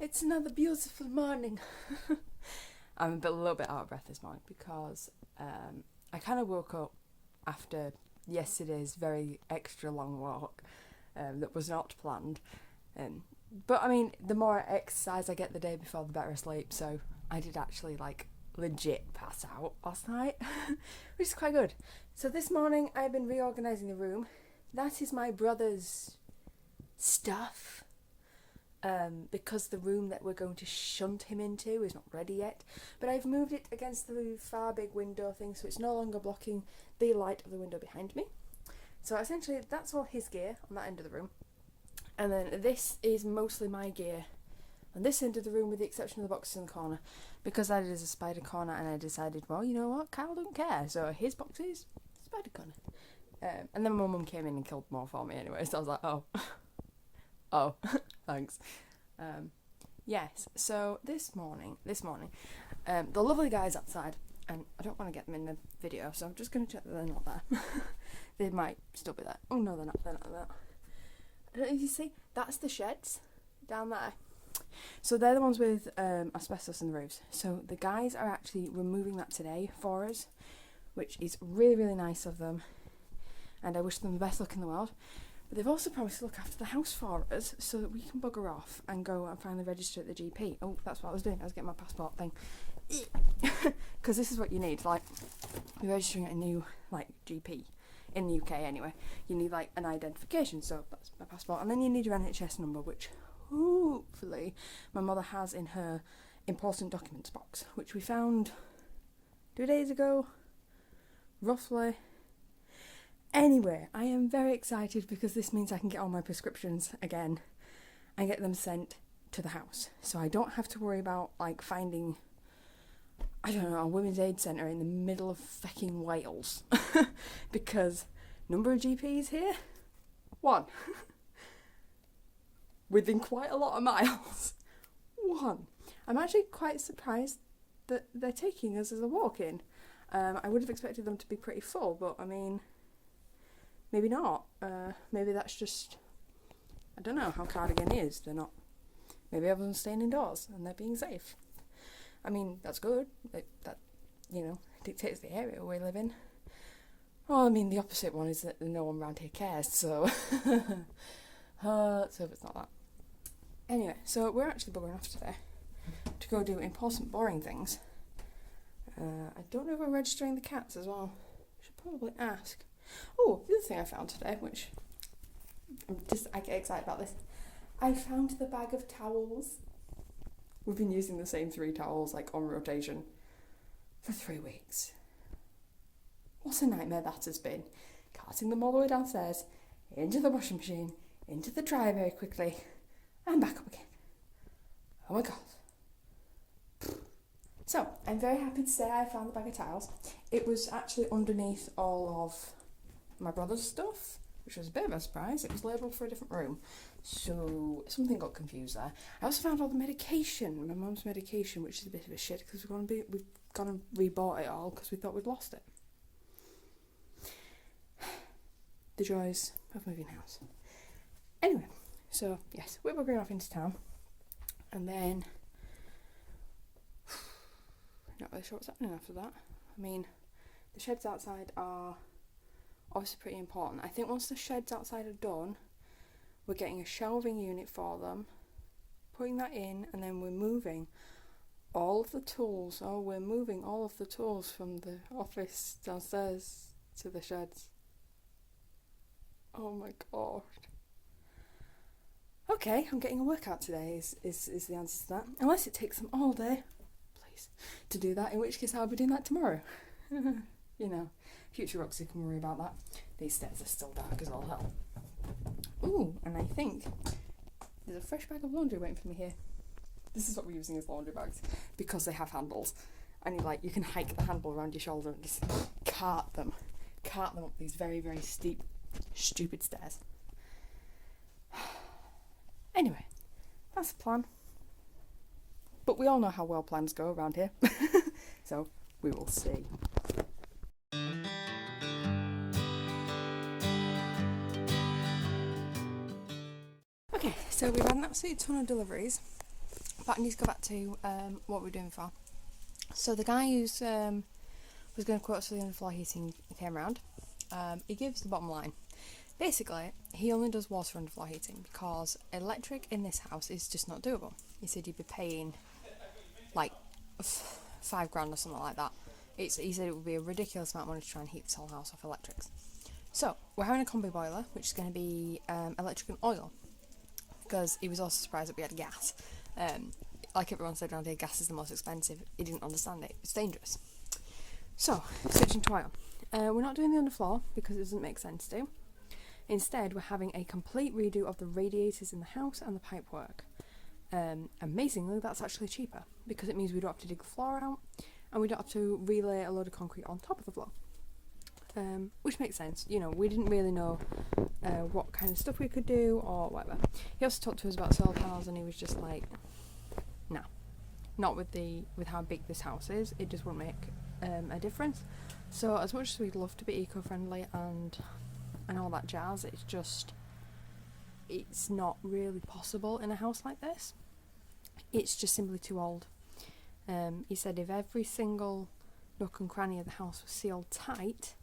It's another beautiful morning. I'm a little bit out of breath this morning because I kind of woke up after yesterday's very extra long walk that was not planned. But I mean, the more exercise I get the day before, the better I sleep. So I did actually legit pass out last night, which is quite good. So this morning I've been reorganising the room. That is my brother's stuff. Because the room that we're going to shunt him into is not ready yet. But I've moved it against the far big window thing, so it's no longer blocking the light of the window behind me. So essentially that's all his gear on that end of the room. And then this is mostly my gear on this end of the room, with the exception of the boxes in the corner, because that is a spider corner, and I decided, well, you know what, Kyle don't care, so his boxes, spider corner. And then my mum came in and killed more for me anyway, so I was like, oh, thanks. Yes, so this morning, the lovely guys outside, and I don't want to get them in the video, so I'm just going to check that they're not there. They might still be there. Oh no, they're not. I don't know if you see, that's the sheds down there. So they're the ones with asbestos in the roofs. So the guys are actually removing that today for us, which is really, really nice of them. And I wish them the best luck in the world. But they've also promised to look after the house for us so that we can bugger off and go and finally register at the GP. Oh, that's what I was doing. I was getting my passport thing. Because this is what you need. Like, you're registering at a new, GP. In the UK anyway. You need, an identification. So that's my passport. And then you need your NHS number, which hopefully my mother has in her important documents box, which we found 2 days ago, roughly. Anyway, I am very excited because this means I can get all my prescriptions again and get them sent to the house. So I don't have to worry about, finding, I don't know, a women's aid centre in the middle of fucking Wales. Because number of GPs here? 1. Within quite a lot of miles. 1. I'm actually quite surprised that they're taking us as a walk-in. I would have expected them to be pretty full, but I mean, maybe not. Maybe that's just, I don't know how Cardigan is. They're not, maybe everyone's staying indoors and they're being safe. I mean, that's good. That dictates the area we live in. Well, I mean, the opposite one is that no one around here cares, so let's hope it's not that. Anyway, so we're actually buggering off today to go do important, boring things. I don't know if we're registering the cats as well. Should probably ask. Oh, the other thing I found today, which I get excited about this. I found the bag of towels. We've been using the same 3 towels, on rotation for 3 weeks. What a nightmare that has been. Carting them all the way downstairs, into the washing machine, into the dryer very quickly, and back up again. Oh my god. So, I'm very happy to say I found the bag of towels. It was actually underneath all of my brother's stuff, which was a bit of a surprise. It was labelled for a different room, so something got confused there. I also found all the medication, my mum's medication, which is a bit of a shit because we've gone and rebought it all because we thought we'd lost it. The joys of moving house. Anyway, so yes, we're going off into town, and then not really sure what's happening after that. I mean, the sheds outside are obviously pretty important. I think once the sheds outside are done, we're getting a shelving unit for them, putting that in, and then we're moving all of the tools. Oh, we're moving all of the tools from the office downstairs to the sheds. Oh my god. Okay, I'm getting a workout today is the answer to that. Unless it takes them all day, please, to do that, in which case I'll be doing that tomorrow. Future Roxie can worry about that. These stairs are still dark as all hell. Ooh, and I think there's a fresh bag of laundry waiting for me here. This is what we're using as laundry bags, because they have handles. And you can hike the handle around your shoulder and just cart them up these very, very steep, stupid stairs. Anyway, that's the plan. But we all know how well plans go around here. So, we will see. Okay, so we've had an absolute ton of deliveries But I need to go back to what we're doing before. So the guy who's was going to quote us for the underfloor heating came around. He gives the bottom line. Basically, he only does water underfloor heating because electric in this house is just not doable. He said you'd be paying like £5 grand or something like that. He said it would be a ridiculous amount of money to try and heat this whole house off electrics. So we're having a combi boiler, which is going to be electric and oil, because he was also surprised that we had gas. Like everyone said around here, gas is the most expensive. He didn't understand it. It's dangerous. So, switching to oil. We're not doing the underfloor because it doesn't make sense to. Instead, we're having a complete redo of the radiators in the house and the pipework. Amazingly, that's actually cheaper because it means we don't have to dig the floor out and we don't have to relay a load of concrete on top of the floor. Which makes sense. You know, we didn't really know what kind of stuff we could do or whatever. He also talked to us about solar panels and he was just like, no, not with how big this house is. It just won't make a difference. So as much as we'd love to be eco-friendly and all that jazz, it's not really possible in a house like this. It's just simply too old. He said if every single nook and cranny of the house was sealed tight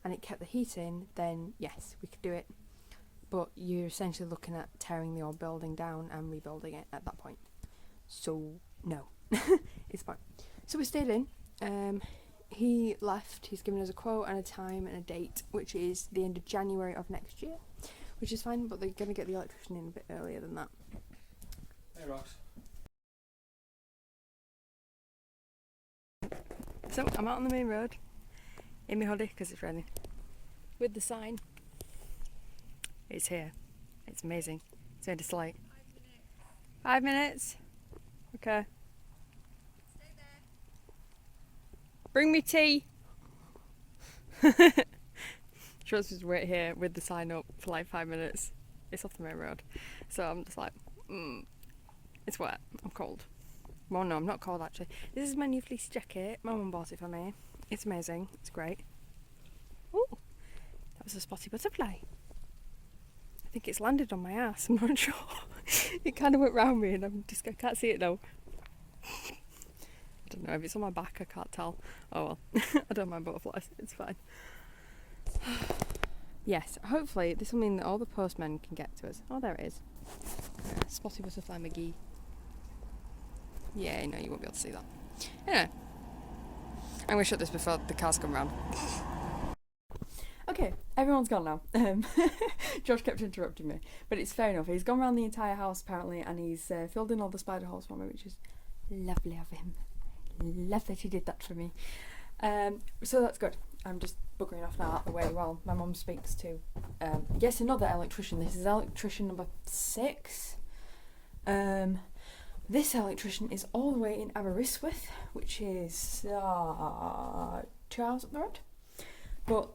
and it kept the heat in, then yes, we could do it. But you're essentially looking at tearing the old building down and rebuilding it at that point. So no, it's fine. So we stayed in. He left. He's given us a quote and a time and a date, which is the end of January of next year, which is fine, but they're going to get the electrician in a bit earlier than that. Hey, Rox. So I'm out on the main road in my hoodie because it's raining, with the sign. It's here. It's amazing. It's made us late. 5 minutes. Okay. Stay there. Bring me tea. She wants to wait here with the sign up for like 5 minutes. It's off the main road, so I'm just like, it's wet. I'm cold. Well, no, I'm not cold actually. This is my new fleece jacket. My mum bought it for me. It's amazing. It's great. Oh, that was a spotty butterfly. I think it's landed on my ass. I'm not sure. It kind of went round me, and I can't see it now. I don't know if it's on my back. I can't tell. Oh well. I don't mind butterflies. It's fine. Yes. Hopefully, this will mean that all the postmen can get to us. Oh, there it is. Spotty butterfly McGee. Yeah, no, you won't be able to see that. Anyway, I'm going to shut this before the cars come round. Okay, everyone's gone now. George kept interrupting me, but it's fair enough. He's gone around the entire house apparently, and he's filled in all the spider holes for me, which is lovely of him. Love that he did that for me. So that's good. I'm just buggering off now out the way while my mum speaks to, yes, another electrician. This is electrician number 6. This electrician is all the way in Aberystwyth, which is 2 hours up the road. But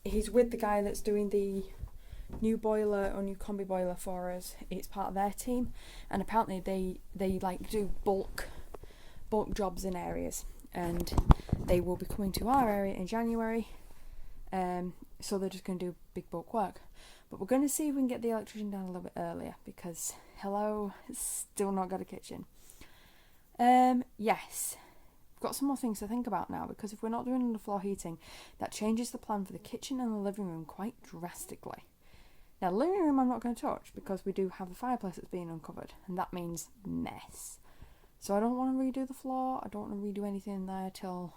he's with the guy that's doing the new boiler or new combi boiler for us. It's part of their team, and apparently they like do bulk jobs in areas, and they will be coming to our area in January. So they're just going to do big bulk work. But we're going to see if we can get the electrician down a little bit earlier because, hello, it's still not got a kitchen. Yes, we've got some more things to think about now, because if we're not doing underfloor heating, that changes the plan for the kitchen and the living room quite drastically. Now, the living room I'm not going to touch because we do have the fireplace that's being uncovered, and that means mess. So I don't want to redo the floor, I don't want to redo anything in there till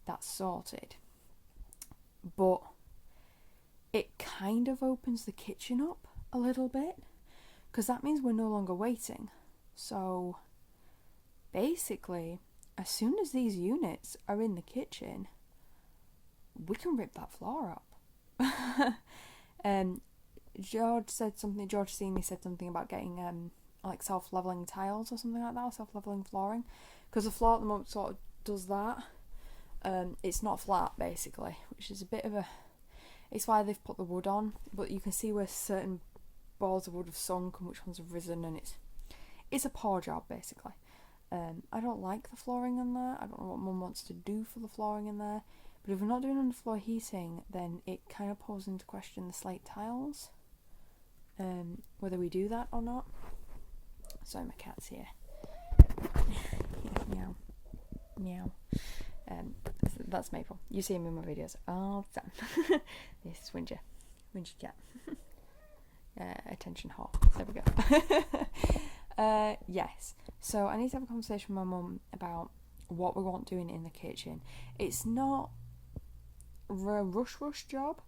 that's sorted. But it kind of opens the kitchen up a little bit, because that means we're no longer waiting. So basically, as soon as these units are in the kitchen, we can rip that floor up. George Senior said something about getting like self-leveling tiles or something like that, or self-leveling flooring, because the floor at the moment sort of does that. It's not flat basically, which is a bit of a, it's why they've put the wood on, but you can see where certain balls of wood have sunk and which ones have risen, and it's a poor job basically. I don't like the flooring in there. I don't know what Mum wants to do for the flooring in there, but if we're not doing underfloor heating, then it kind of pulls into question the slate tiles, whether we do that or not. Sorry, my cat's here. Meow. Meow. That's Maple. You see him in my videos all the time. This is Winger. Winger cat. Attention whore. There we go. Yes. So I need to have a conversation with my mum about what we want doing in the kitchen. It's not a rush job,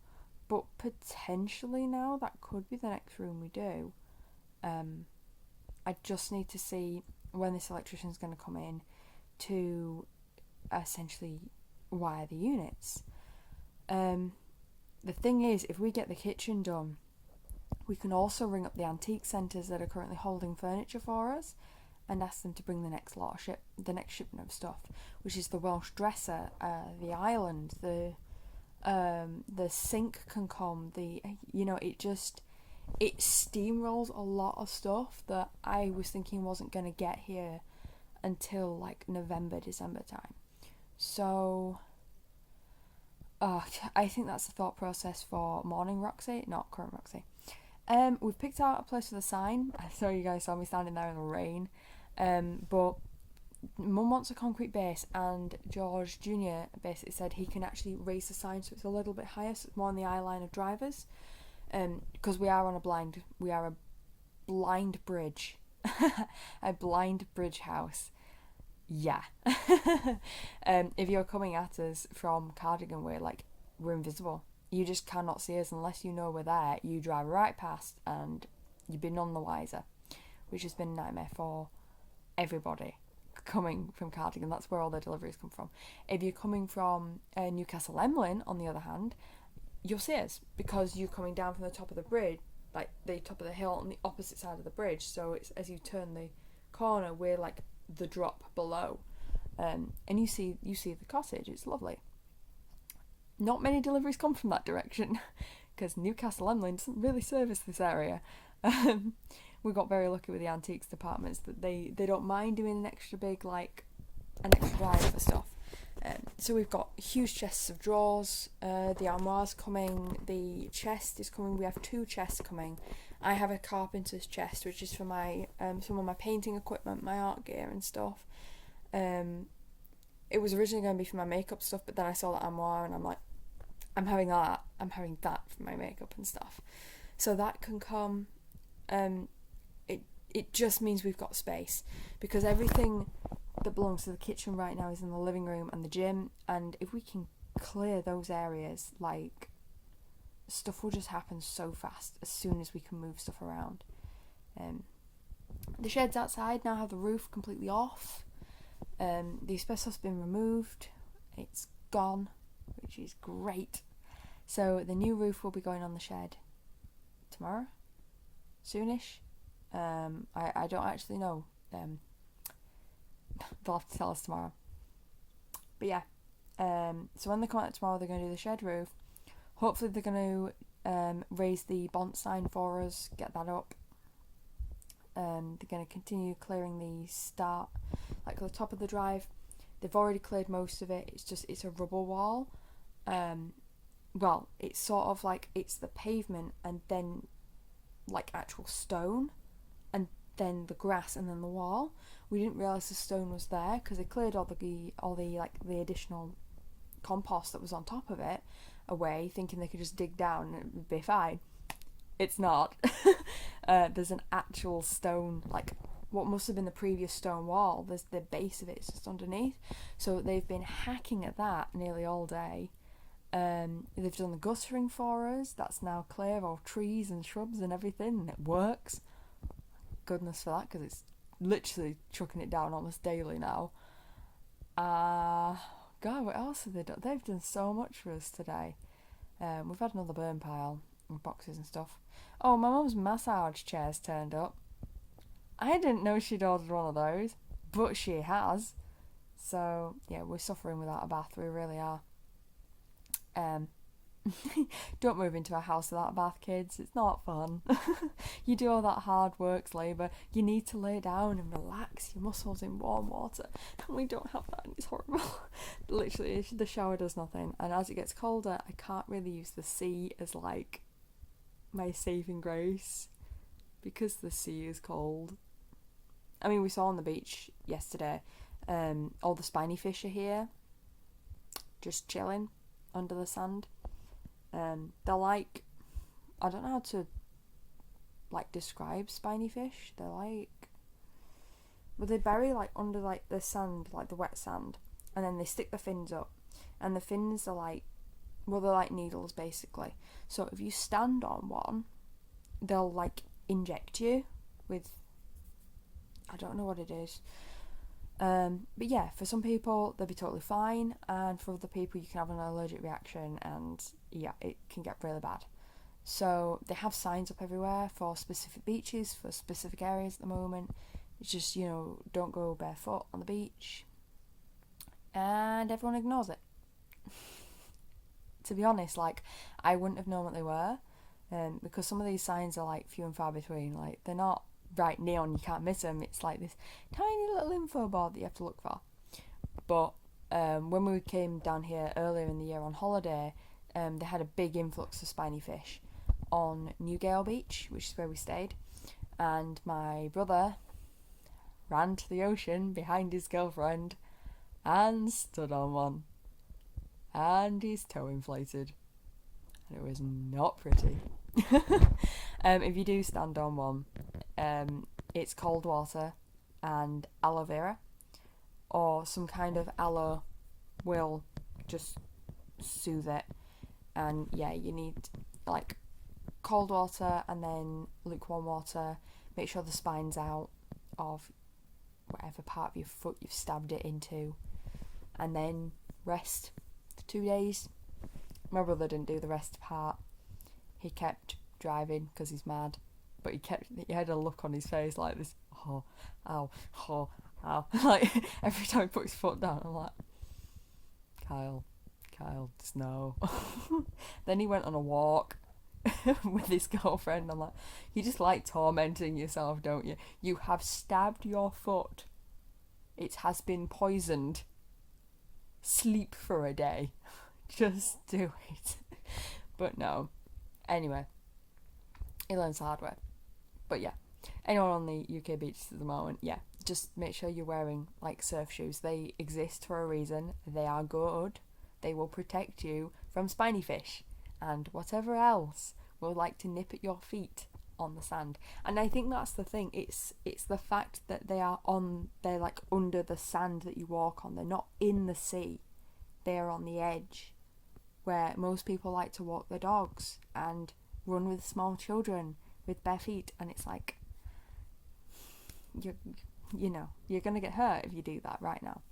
but potentially now that could be the next room we do. I just need to see when this electrician's going to come in to essentially wire the units. The thing is, if we get the kitchen done, we can also ring up the antique centres that are currently holding furniture for us and ask them to bring the next shipment of stuff, which is the Welsh dresser, the island, the sink can come, it steamrolls a lot of stuff that I was thinking wasn't going to get here until like November, December time. So I think that's the thought process for morning Roxie, not current Roxie. We've picked out a place with a sign. I saw you guys saw me standing there in the rain. But Mum wants a concrete base, and George Jr. basically said he can actually raise the sign so it's a little bit higher, so it's more on the eye line of drivers. Because we are a blind bridge, a blind bridge house. Yeah. If you're coming at us from Cardigan, we're invisible. You just cannot see us unless you know we're there. You drive right past and you've been none the wiser, which has been a nightmare for everybody coming from Cardigan. That's where all the deliveries come from. If you're coming from Newcastle Emlyn, on the other hand, you'll see us because you're coming down from the top of the bridge, like the top of the hill on the opposite side of the bridge. So it's as you turn the corner, we're like the drop below, and you see the cottage. It's lovely. Not many deliveries come from that direction because Newcastle Emlyn doesn't really service this area. We got very lucky with the antiques departments that they don't mind doing an extra drive for stuff. So we've got huge chests of drawers, the armoire's coming, the chest is coming. We have 2 chests coming. I have a carpenter's chest, which is for my some of my painting equipment, my art gear and stuff. It was originally going to be for my makeup stuff, but then I saw the armoire and I'm like, I'm having that for my makeup and stuff. So that can come. It just means we've got space, because everything that belongs to the kitchen right now is in the living room and the gym, and if we can clear those areas, stuff will just happen so fast as soon as we can move stuff around. The sheds outside now have the roof completely off. The asbestos has been removed. It's gone, which is great. So the new roof will be going on the shed tomorrow, soonish. I don't actually know. They'll have to tell us tomorrow. But yeah, so when they come out tomorrow, they're going to do the shed roof. Hopefully they're going to raise the bont sign for us, get that up. They're going to continue clearing the start, the top of the drive. They've already cleared most of it. It's a rubble wall. Well, it's sort of it's the pavement and then actual stone, and then the grass and then the wall. We didn't realise the stone was there because they cleared all the additional compost that was on top of it away, thinking they could just dig down and it would be fine. It's not. There's an actual stone, what must have been the previous stone wall. There's the base of it, it's just underneath. So they've been hacking at that nearly all day. They've done the guttering for us. That's now clear of all trees and shrubs and everything, and it works. Goodness for that, because it's literally chucking it down almost daily now. God, what else have they done? They've done so much for us today. We've had another burn pile and boxes and stuff. Oh, my mum's massage chair's turned up. I didn't know she'd ordered one of those, but she has. So yeah, we're suffering without a bath. We really are. Don't move into a house without a bath, kids. It's not fun. You do all that hard work, labour. You need to lay down and relax your muscles in warm water, and we don't have that, and it's horrible. Literally, the shower does nothing, and as it gets colder, I can't really use the sea as my saving grace, because the sea is cold. I mean, we saw on the beach yesterday, all the spiny fish are here, just chilling under the sand. They're like, I don't know how to like describe spiny fish. They're like, well, they bury like under like the sand, like the wet sand, and then they stick the fins up, and the fins are like, well, they're like needles basically. So if you stand on one, they'll like inject you with, I don't know what it is. But yeah, for some people they'll be totally fine, and for other people you can have an allergic reaction, and yeah, it can get really bad. So they have signs up everywhere for specific beaches, for specific areas at the moment. It's just, you know, don't go barefoot on the beach, and everyone ignores it. To be honest, like, I wouldn't have known what they were, because some of these signs are like few and far between. Like, they're not bright neon, you can't miss them. It's like this tiny little info board that you have to look for. But when we came down here earlier in the year on holiday, they had a big influx of spiny fish on Newgale Beach, which is where we stayed, and my brother ran to the ocean behind his girlfriend and stood on one, and his toe inflated, and it was not pretty. If you do stand on one, it's cold water and aloe vera, or some kind of aloe will just soothe it. And yeah, you need like cold water and then lukewarm water. Make sure the spine's out of whatever part of your foot you've stabbed it into, and then rest for 2 days. My brother didn't do the rest part. He kept driving because he's mad, but he had a look on his face like this, oh, ow, oh, ow. Like, every time he put his foot down, I'm like, Kyle, just no. Then he went on a walk with his girlfriend. I'm like, you just like tormenting yourself, don't you? You have stabbed your foot. It has been poisoned. Sleep for a day. Just do it. But no. Anyway, he learns the hard way. But yeah, anyone on the UK beaches at the moment, yeah, just make sure you're wearing like surf shoes. They exist for a reason. They are good. They will protect you from spiny fish and whatever else will like to nip at your feet on the sand. And I think that's the thing. It's the fact that they're like under the sand that you walk on. They're not in the sea. They're on the edge, where most people like to walk their dogs and run with small children with bare feet, and it's like, you're gonna get hurt if you do that right now.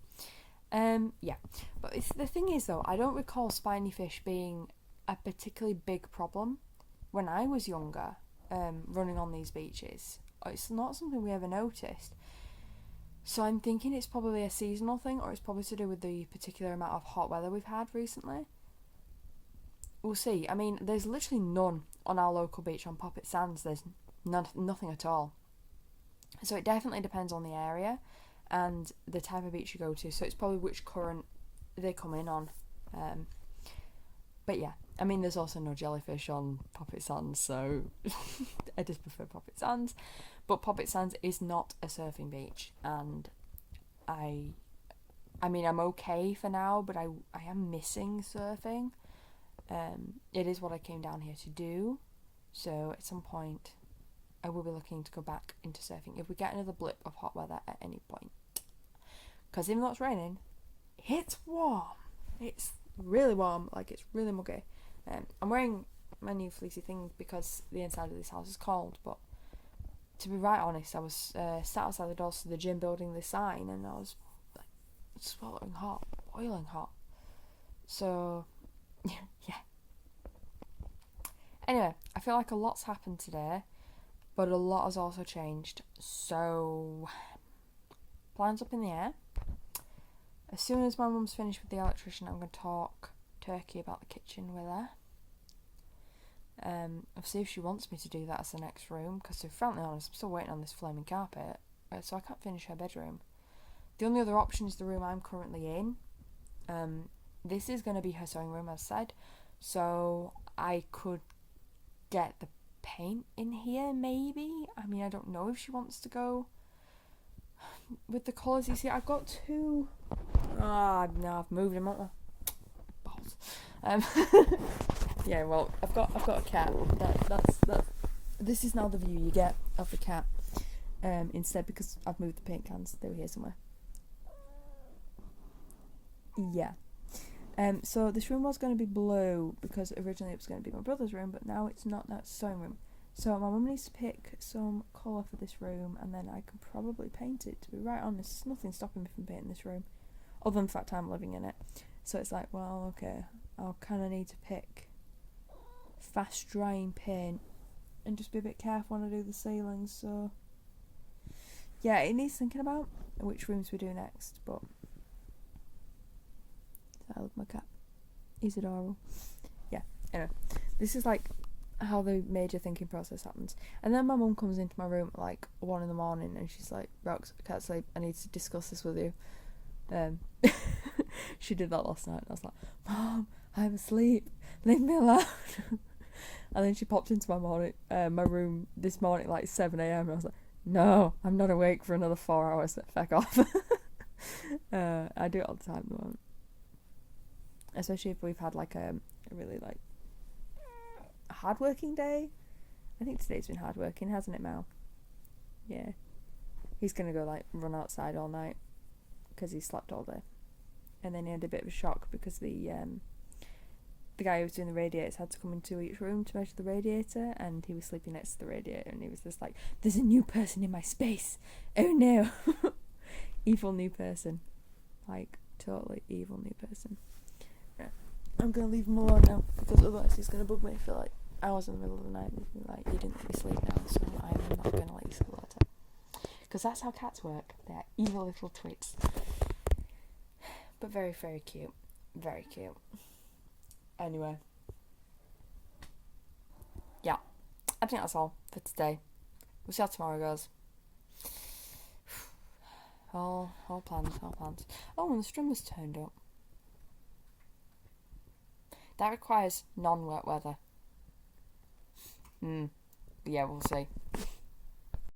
Yeah, but the thing is though, I don't recall spiny fish being a particularly big problem when I was younger, running on these beaches. It's not something we ever noticed. So I'm thinking it's probably a seasonal thing, or it's probably to do with the particular amount of hot weather we've had recently. We'll see. I mean, there's literally none on our local beach on Poppet Sands. There's nothing at all. So it definitely depends on the area and the type of beach you go to. So it's probably which current they come in on. But yeah, I mean, there's also no jellyfish on Poppet Sands, so I just prefer Poppet Sands. But Poppet Sands is not a surfing beach, and I mean, I'm okay for now, but I am missing surfing. It is what I came down here to do, so at some point I will be looking to go back into surfing if we get another blip of hot weather at any point. Because even though it's raining, it's warm. It's really warm, like it's really muggy. I'm wearing my new fleecy thing because the inside of this house is cold, but to be right honest, I was sat outside the doors to the gym building the sign, and I was like swallowing hot, boiling hot. So yeah. Anyway, I feel like a lot's happened today, but a lot has also changed. So plans up in the air. As soon as my mum's finished with the electrician, I'm going to talk turkey about the kitchen with her. I'll see if she wants me to do that as the next room, because to be frankly honest, I'm still waiting on this flaming carpet, so I can't finish her bedroom. The only other option is the room I'm currently in. This is going to be her sewing room, as said, so I could get the paint in here, maybe. I mean, I don't know if she wants to go with the colours, you see, I've got two. No, I've moved them, haven't I? Balls. Yeah, well, I've got a cat. That's. This is now the view you get of the cat. Instead, because I've moved the paint cans, they were here somewhere. Yeah. So this room was going to be blue because originally it was going to be my brother's room, but now it's not. Now it's a sewing room. So my mum needs to pick some colour for this room, and then I can probably paint it. To be right honest, there's nothing stopping me from painting this room, other than the fact I'm living in it. So it's like, well, okay, I'll kind of need to pick fast drying paint and just be a bit careful when I do the ceilings. So yeah, it needs thinking about which rooms we do next. But I love my cat. He's adorable. Yeah. Anyway, this is like how the major thinking process happens. And then my mum comes into my room at like 1 in the morning and she's like, Rox, I can't sleep, I need to discuss this with you. She did that last night and I was like, Mom, I'm asleep, leave me alone. And then she popped into my room this morning at like 7 a.m. and I was like, no, I'm not awake for another 4 hours, feck off. I do it all the time at the moment. Especially if we've had like a really like hard-working day. I think today's been hard-working, hasn't it, Mal? Yeah. He's going to go, like, run outside all night because he slept all day. And then he had a bit of a shock because the guy who was doing the radiators had to come into each room to measure the radiator, and he was sleeping next to the radiator, and he was just like, there's a new person in my space. Oh, no. Evil new person. Like, totally evil new person. Yeah. I'm going to leave him alone now because otherwise he's going to bug me for, like, hours in the middle of the night and be like, you didn't let me sleep now, so I'm not going to let you sleep later. Because that's how cats work. They're evil little twits. But very, very cute. Very cute. Anyway. Yeah. I think that's all for today. We'll see how tomorrow goes. All plans. Oh, and the string turned up. That requires non-wet weather. Yeah, we'll see.